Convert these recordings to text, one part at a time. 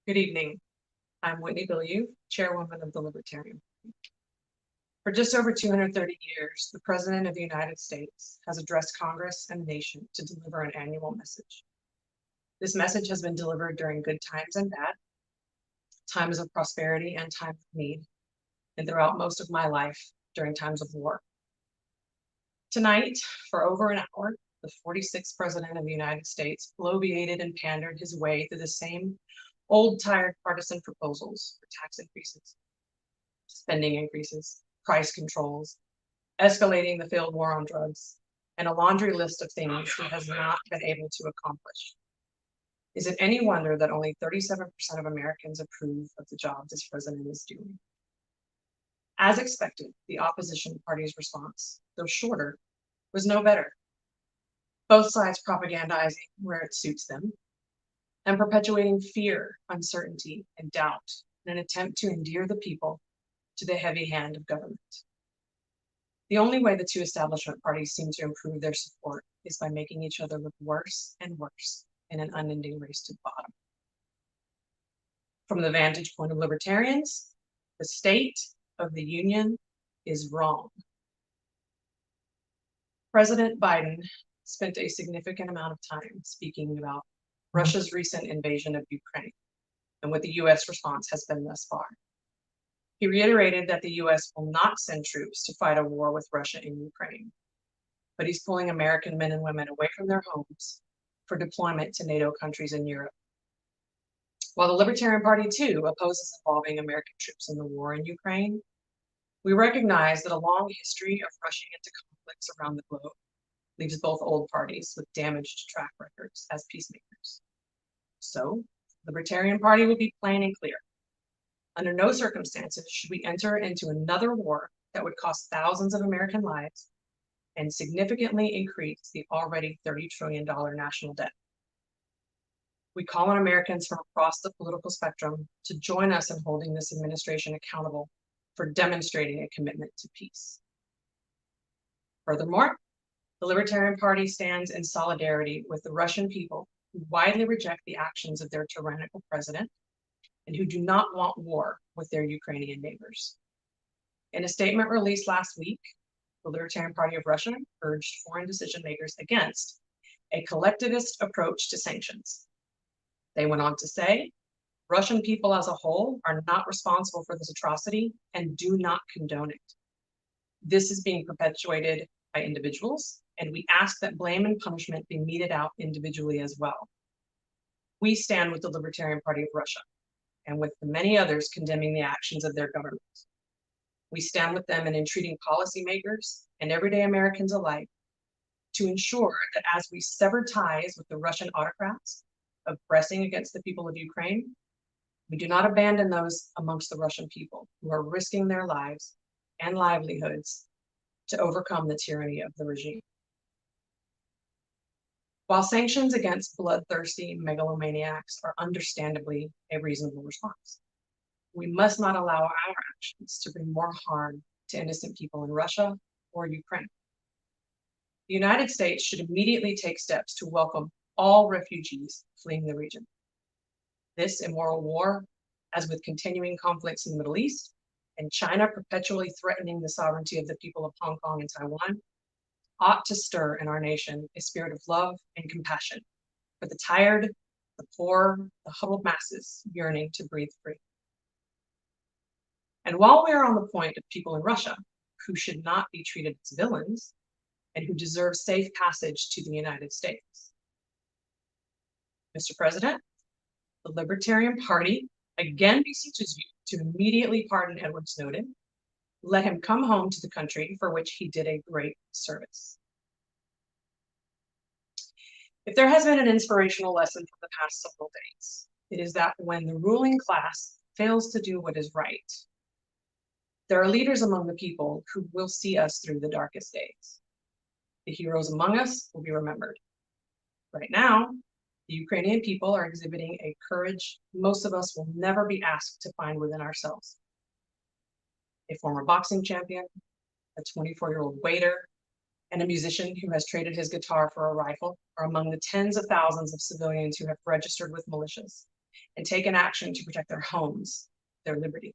Good evening. I'm Whitney Bilyeu, Chairwoman of the Libertarian Party. For just over 230 years, the President of the United States has addressed Congress and the nation to deliver an annual message. This message has been delivered during good times and bad, times of prosperity and times of need, and throughout most of my life during times of war. Tonight, for over an hour, the 46th President of the United States bloviated and pandered his way through the same old, tired partisan proposals for tax increases, spending increases, price controls, escalating the failed war on drugs, and a laundry list of things he has not been able to accomplish. Is it any wonder that only 37% of Americans approve of the job this president is doing? As expected, the opposition party's response, though shorter, was no better. Both sides propagandizing where it suits them and perpetuating fear, uncertainty, and doubt in an attempt to endear the people to the heavy hand of government. The only way the two establishment parties seem to improve their support is by making each other look worse and worse in an unending race to the bottom. From the vantage point of libertarians, the state of the union is wrong. President Biden spent a significant amount of time speaking about Russia's recent invasion of Ukraine and what the U.S. response has been thus far. He reiterated that the U.S. will not send troops to fight a war with Russia in Ukraine, but he's pulling American men and women away from their homes for deployment to NATO countries in Europe. While the Libertarian Party, too, opposes involving American troops in the war in Ukraine, we recognize that a long history of rushing into conflicts around the globe leaves both old parties with damaged track records as peacemakers. So, the Libertarian Party will be plain and clear. Under no circumstances should we enter into another war that would cost thousands of American lives and significantly increase the already $30 trillion national debt. We call on Americans from across the political spectrum to join us in holding this administration accountable for demonstrating a commitment to peace. Furthermore, the Libertarian Party stands in solidarity with the Russian people who widely reject the actions of their tyrannical president and who do not want war with their Ukrainian neighbors. In a statement released last week, the Libertarian Party of Russia urged foreign decision makers against a collectivist approach to sanctions. They went on to say, Russian people as a whole are not responsible for this atrocity and do not condone it. This is being perpetuated by individuals, and we ask that blame and punishment be meted out individually as well. We stand with the Libertarian Party of Russia and with the many others condemning the actions of their government. We stand with them in entreating policymakers and everyday Americans alike to ensure that as we sever ties with the Russian autocrats oppressing against the people of Ukraine, we do not abandon those amongst the Russian people who are risking their lives and livelihoods to overcome the tyranny of the regime. While sanctions against bloodthirsty megalomaniacs are understandably a reasonable response, we must not allow our actions to bring more harm to innocent people in Russia or Ukraine. The United States should immediately take steps to welcome all refugees fleeing the region. This immoral war, as with continuing conflicts in the Middle East and China perpetually threatening the sovereignty of the people of Hong Kong and Taiwan, ought to stir in our nation a spirit of love and compassion for the tired, the poor, the huddled masses yearning to breathe free. And while we are on the point of people in Russia who should not be treated as villains and who deserve safe passage to the United States, Mr. President, the Libertarian Party again beseeches you to immediately pardon Edward Snowden. Let him come home to the country for which he did a great service. If there has been an inspirational lesson from the past several days, it is that when the ruling class fails to do what is right, there are leaders among the people who will see us through the darkest days. The heroes among us will be remembered. Right now, the Ukrainian people are exhibiting a courage most of us will never be asked to find within ourselves. A former boxing champion, a 24-year-old waiter, and a musician who has traded his guitar for a rifle are among the tens of thousands of civilians who have registered with militias and taken action to protect their homes, their liberty.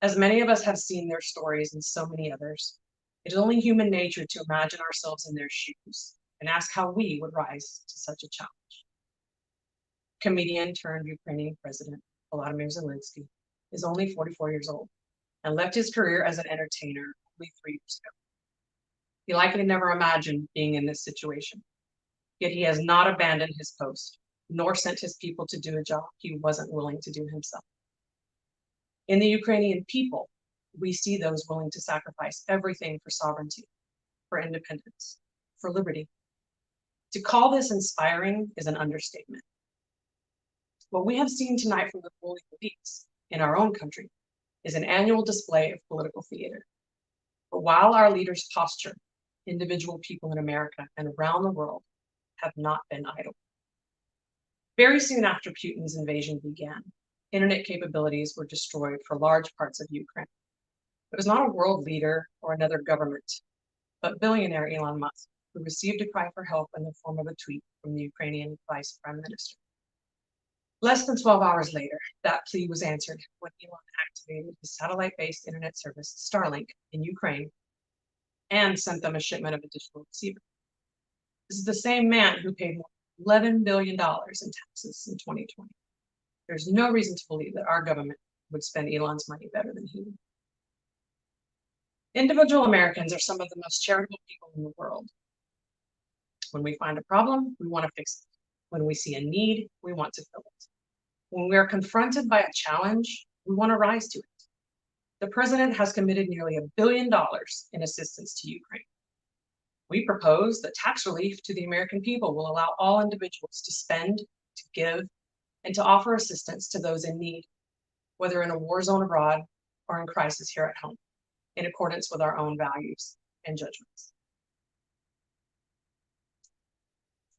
As many of us have seen their stories and so many others, it is only human nature to imagine ourselves in their shoes and ask how we would rise to such a challenge. Comedian turned Ukrainian President Volodymyr Zelensky is only 44 years old and left his career as an entertainer only 3 years ago. He likely never imagined being in this situation, yet he has not abandoned his post, nor sent his people to do a job he wasn't willing to do himself. In the Ukrainian people, we see those willing to sacrifice everything for sovereignty, for independence, for liberty. To call this inspiring is an understatement. What we have seen tonight from the ruling elites in our own country is an annual display of political theater. But while our leaders posture, individual people in America and around the world have not been idle. Very soon after Putin's invasion began, internet capabilities were destroyed for large parts of Ukraine. It was not a world leader or another government, but billionaire Elon Musk, who received a cry for help in the form of a tweet from the Ukrainian Vice Prime Minister. Less than 12 hours later, that plea was answered when Elon activated his satellite-based internet service, Starlink, in Ukraine, and sent them a shipment of a digital receiver. This is the same man who paid more than $11 billion in taxes in 2020. There's no reason to believe that our government would spend Elon's money better than he would. Individual Americans are some of the most charitable people in the world. When we find a problem, we want to fix it. When we see a need, we want to fill it. When we are confronted by a challenge, we want to rise to it. The president has committed nearly $1 billion in assistance to Ukraine. We propose that tax relief to the American people will allow all individuals to spend, to give, and to offer assistance to those in need, whether in a war zone abroad or in crisis here at home, in accordance with our own values and judgments.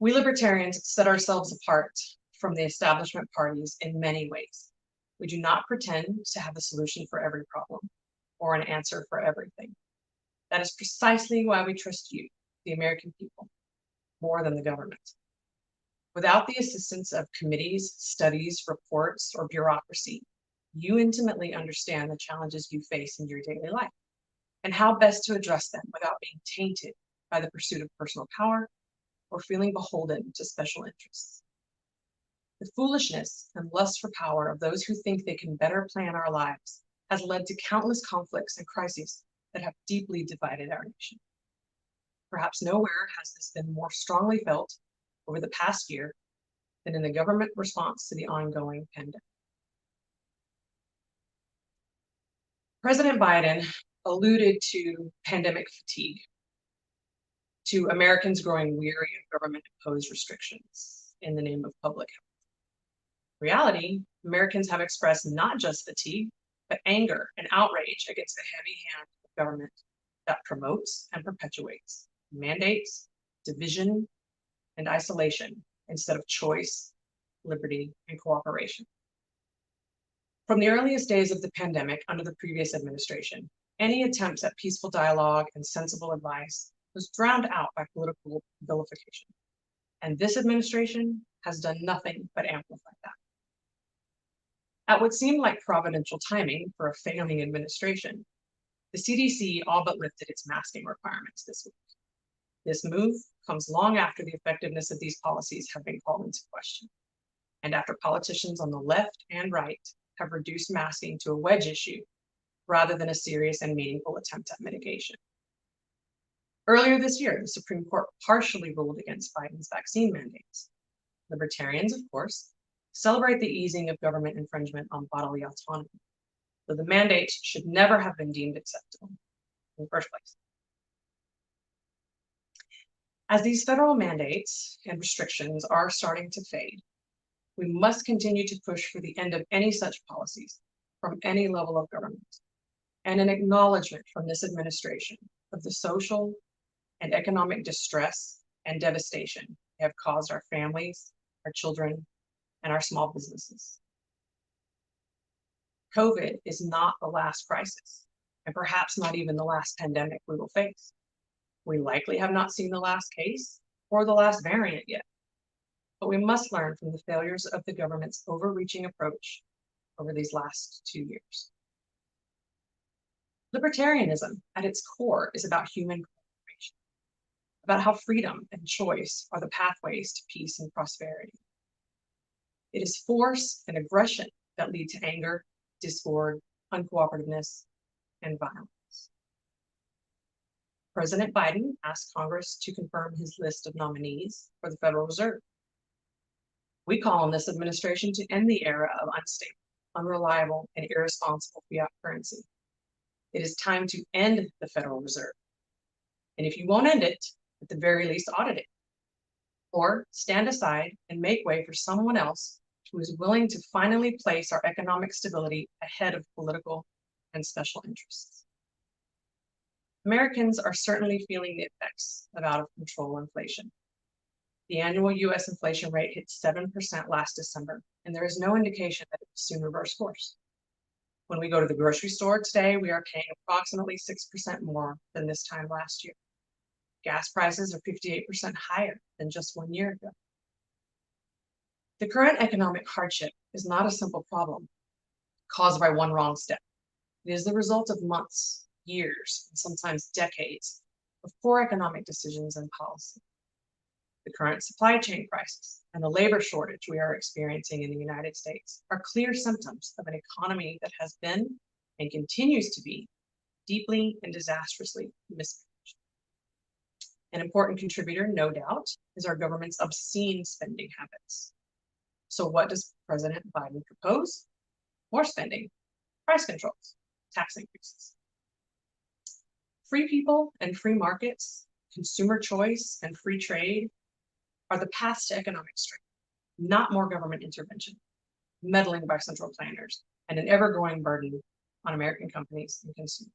We libertarians set ourselves apart from the establishment parties in many ways. We do not pretend to have a solution for every problem or an answer for everything. That is precisely why we trust you, the American people, more than the government. Without the assistance of committees, studies, reports, or bureaucracy, you intimately understand the challenges you face in your daily life and how best to address them without being tainted by the pursuit of personal power or feeling beholden to special interests. The foolishness and lust for power of those who think they can better plan our lives has led to countless conflicts and crises that have deeply divided our nation. Perhaps nowhere has this been more strongly felt over the past year than in the government response to the ongoing pandemic. President Biden alluded to pandemic fatigue, to Americans growing weary of government-imposed restrictions in the name of public health. In reality, Americans have expressed not just fatigue, but anger and outrage against the heavy hand of government that promotes and perpetuates mandates, division, and isolation instead of choice, liberty, and cooperation. From the earliest days of the pandemic under the previous administration, any attempts at peaceful dialogue and sensible advice was drowned out by political vilification. And this administration has done nothing but amplify that. At what seemed like providential timing for a failing administration, the CDC all but lifted its masking requirements this week. This move comes long after the effectiveness of these policies have been called into question, and after politicians on the left and right have reduced masking to a wedge issue rather than a serious and meaningful attempt at mitigation. Earlier this year, the Supreme Court partially ruled against Biden's vaccine mandates. Libertarians, of course, celebrate the easing of government infringement on bodily autonomy, though the mandates should never have been deemed acceptable in the first place. As these federal mandates and restrictions are starting to fade, we must continue to push for the end of any such policies from any level of government, and an acknowledgement from this administration of the social and economic distress and devastation they have caused our families, our children, and our small businesses. COVID is not the last crisis, and perhaps not even the last pandemic we will face. We likely have not seen the last case or the last variant yet. but we must learn from the failures of the government's overreaching approach over these last 2 years. Libertarianism, at its core, is about human cooperation, about how freedom and choice are the pathways to peace and prosperity. It is force and aggression that lead to anger, discord, uncooperativeness, and violence. President Biden asked Congress to confirm his list of nominees for the Federal Reserve. We call on this administration to end the era of unstable, unreliable, and irresponsible fiat currency. It is time to end the Federal Reserve. And if you won't end it, at the very least audit it. Or stand aside and make way for someone else who is willing to finally place our economic stability ahead of political and special interests. Americans are certainly feeling the effects of out-of-control inflation. The annual U.S. inflation rate hit 7% last December, and there is no indication that it will soon reverse course. When we go to the grocery store today, we are paying approximately 6% more than this time last year. Gas prices are 58% higher than just 1 year ago. The current economic hardship is not a simple problem caused by one wrong step. It is the result of months, years, and sometimes decades of poor economic decisions and policy. The current supply chain crisis and the labor shortage we are experiencing in the United States are clear symptoms of an economy that has been and continues to be deeply and disastrously mismanaged. An important contributor, no doubt, is our government's obscene spending habits. So what does President Biden propose? More spending, price controls, tax increases. Free people and free markets, consumer choice and free trade are the paths to economic strength, not more government intervention, meddling by central planners, and an ever-growing burden on American companies and consumers.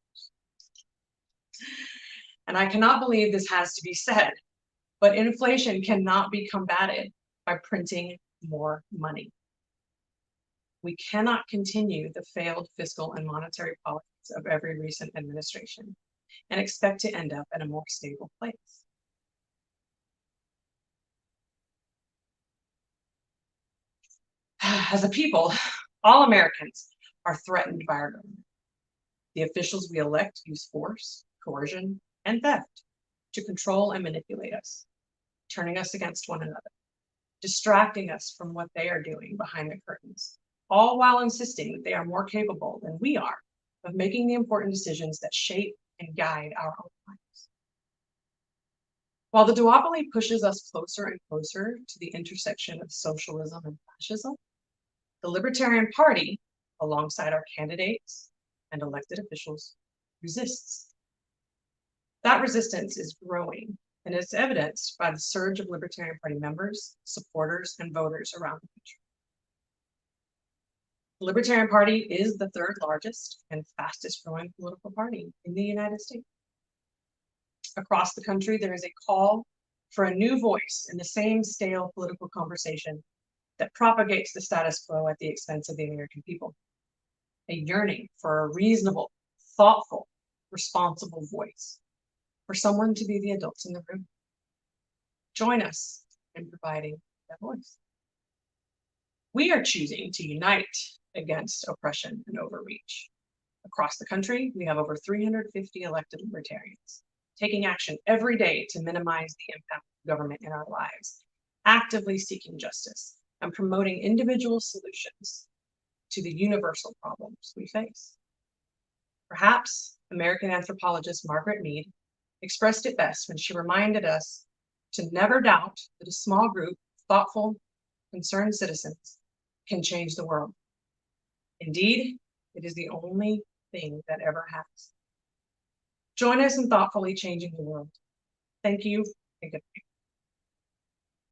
And I cannot believe this has to be said, but inflation cannot be combated by printing more money. We cannot continue the failed fiscal and monetary policies of every recent administration and expect to end up in a more stable place. As a people, all Americans are threatened by our government. The officials we elect use force, coercion, and theft to control and manipulate us, turning us against one another, distracting us from what they are doing behind the curtains, all while insisting that they are more capable than we are of making the important decisions that shape and guide our own lives. While the duopoly pushes us closer and closer to the intersection of socialism and fascism, the Libertarian Party, alongside our candidates and elected officials, resists. That resistance is growing, and it's evidenced by the surge of Libertarian Party members, supporters, and voters around the country. The Libertarian Party is the third largest and fastest growing political party in the United States. Across the country, there is a call for a new voice in the same stale political conversation that propagates the status quo at the expense of the American people. A yearning for a reasonable, thoughtful, responsible voice, for someone to be the adults in the room. Join us in providing that voice. We are choosing to unite against oppression and overreach. Across the country, we have over 350 elected libertarians, taking action every day to minimize the impact of government in our lives, actively seeking justice, and promoting individual solutions to the universal problems we face. Perhaps American anthropologist Margaret Mead expressed it best when she reminded us to never doubt that a small group of thoughtful, concerned citizens can change the world. Indeed, it is the only thing that ever has. Join us in thoughtfully changing the world. Thank you and good night.